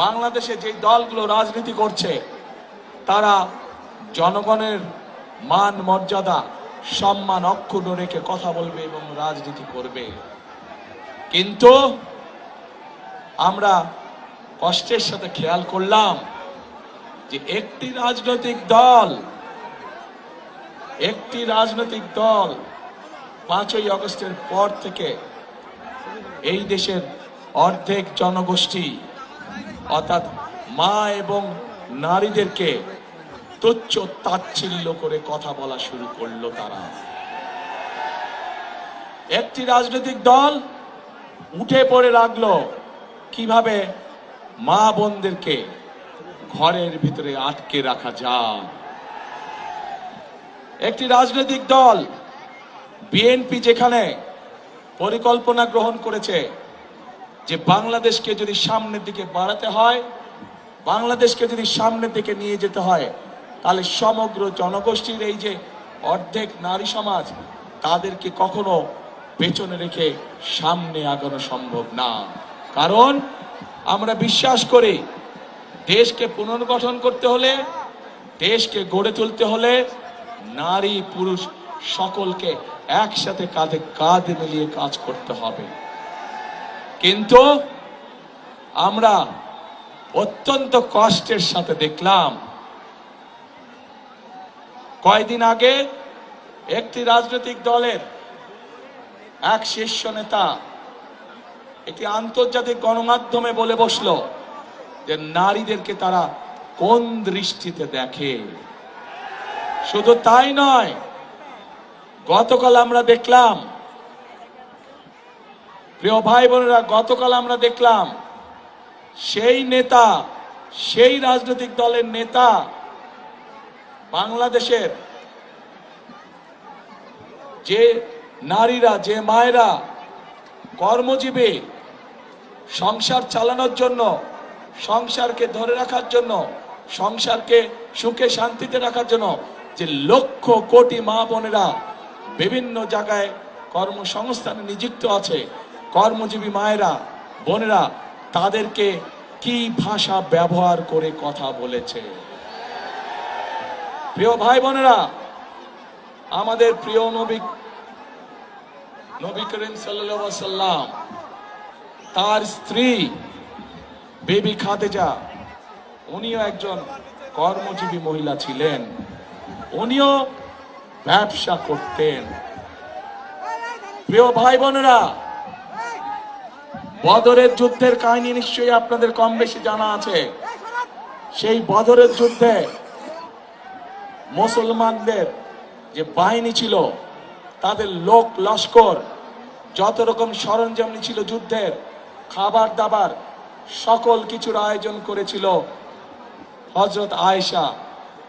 বাংলাদেশে যে দলগুলো রাজনীতি করছে তারা জনগণের মান মর্যাদা সম্মান অক্ষুণ্ণ রেখে কথা বলবে এবং রাজনীতি করবে। কিন্তু আমরা কষ্টের সাথে খেয়াল করলাম যে একটি রাজনৈতিক দল 5ই আগস্টের পর থেকে এই দেশের অর্ধেক জনগোষ্ঠী অর্থাৎ মা এবং নারীদেরকে তুচ্ছ তাচ্ছিল্য করে কথা বলা শুরু করলো। তারা একটি রাজনৈতিক দল উঠে পড়ে লাগলো কিভাবে মা বোনদেরকে ঘরের ভিতরে আটকে রাখা যায়। একটি রাজনৈতিক দল বিএনপি যেখানে পরিকল্পনা গ্রহণ করেছে যে বাংলাদেশকে যদি সামনের দিকে বাড়াতে হয়, বাংলাদেশকে যদি সামনের দিকে নিয়ে যেতে হয়, তাহলে সমগ্র জনগোষ্ঠীর এই যে অর্ধেক নারী সমাজ তাদেরকে কখনো পেছনে রেখে সামনে আগানো সম্ভব না। কারণ আমরা বিশ্বাস করি দেশকে পুনর্গঠন করতে হলে, দেশকে গড়ে তুলতে হলে নারী পুরুষ সকলকে একসাথে কাঁধে কাঁধ মিলিয়ে কাজ করতে হবে। কিন্তু আমরা অত্যন্ত কষ্টের সাথে দেখলাম কয়েকদিন আগে একটি রাজনৈতিক দলের এক শীর্ষ নেতা একটি আন্তর্জাতিক গণমাধ্যমে বলে বসলো যে নারীদেরকে তারা কোন দৃষ্টিতে দেখে। শুধু তাই নয়, গতকাল আমরা দেখলাম, প্রিয় ভাই বোনেরা, গতকাল আমরা দেখলাম সেই নেতা, সেই রাজনৈতিক দলের নেতা বাংলাদেশের যে নারীরা, যে মায়েরা কর্মজীবী, সংসার চালানোর জন্য, সংসারকে ধরে রাখার জন্য, সংসারকে সুখে শান্তিতে রাখার জন্য যে লক্ষ কোটি মা বোনেরা বিভিন্ন জায়গায় কর্মসংস্থানে নিযুক্ত আছে, কর্মজীবী মায়েরা বোনেরা তাদেরকে কি ভাষা ব্যবহার করে কথা বলেছে। প্রিয় ভাই বোনেরা, আমাদের প্রিয় নবী করিম সাল্লাল্লাহু আলাইহি ওয়াসাল্লাম তার স্ত্রী বেবি খাদিজা, উনিও একজন কর্মজীবী মহিলা ছিলেন, উনিও ব্যবসা করতেন। প্রিয় ভাই বোনেরা, বদরের যুদ্ধের কাহিনী নিশ্চয়ই আপনাদের কম বেশি জানা আছে। সেই বদরের যুদ্ধে মুসলমানদের যে বাহিনী ছিল, তাদের লোক লস্কর, যত রকম সরঞ্জাম ছিল যুদ্ধের, খাবার দাবার সকল কিছুর আয়োজন করেছিল হযরত আয়েশা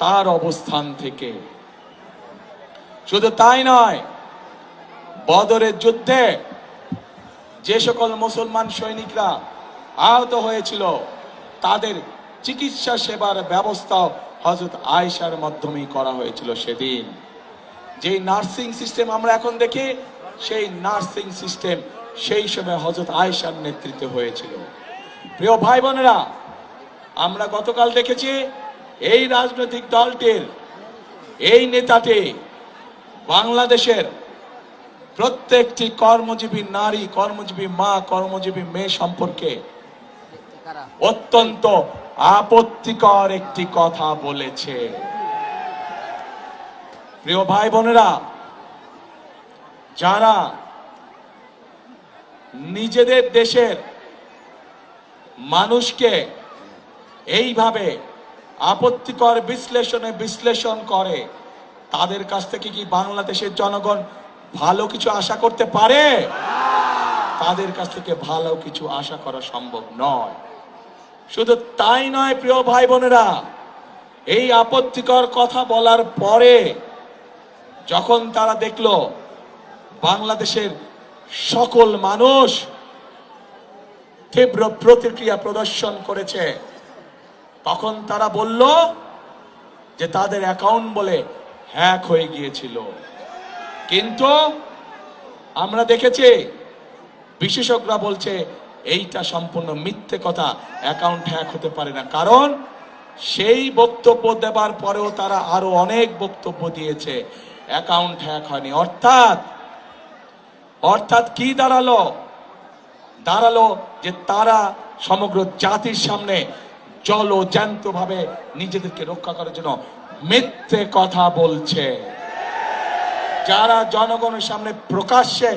তার অবস্থান থেকে। শুধু তাই নয়, বদরের যুদ্ধে যে সকল মুসলমান সৈনিকরা আহত হয়েছিল তাদের চিকিৎসা সেবার ব্যবস্থা হযরত আয়েশার মাধ্যমেই করা হয়েছিল। সেদিন যে নার্সিং সিস্টেম আমরা এখন দেখি, সেই নার্সিং সিস্টেম সেই সময় হযরত আয়েশার নেতৃত্বে হয়েছিল। প্রিয় ভাই বোনেরা, আমরা গতকাল দেখেছি এই রাজনৈতিক দলটির এই নেতাটি বাংলাদেশের প্রত্যেকটি কর্মজীবী নারী, কর্মজীবী মা, কর্মজীবী মেয়ে সম্পর্কে অত্যন্ত আপত্তিকর একটি কথা বলেছে। প্রিয় ভাই বোনেরা, যারা নিজেদের দেশের মানুষকে এইভাবে আপত্তিকর বিশ্লেষণ করে, তাদের কাছ থেকে কি বাংলাদেশের জনগণ ভালো কিছু আশা করতে পারে? তাদের কাছ থেকে ভালো কিছু আশা করা সম্ভব নয়। শুধু তাই নয়, প্রিয় ভাই বোনেরা, এই আপত্তিকর কথা বলার পরে যখন তারা দেখলো বাংলাদেশের সকল মানুষ তীব্র প্রতিক্রিয়া প্রদর্শন করেছে, তখন তারা বলল যে তাদের অ্যাকাউন্ট বলে হ্যাক হয়ে গিয়েছিল। কিন্তু আমরা দেখেছি বিশেষজ্ঞরা বলছে এইটা সম্পূর্ণ মিথ্যে কথা। অ্যাকাউন্ট হ্যাক হতে পারে না, কারণ সেই বক্তব্য দেবার পরেও তারা আরো অনেক বক্তব্য দিয়েছে, অ্যাকাউন্ট হ্যাক হয়নি। অর্থাৎ কি দাঁড়ালো যে তারা সমগ্র জাতির সামনে জ্যান্ত ভাবে নিজেদেরকে রক্ষা করার জন্য মিথ্যে কথা বলছে। যারা জনগণের সামনে প্রকাশ্যে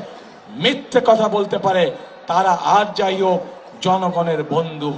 মিথ্যে কথা বলতে পারে তারা আর যাই হোক জনগণের বন্ধু।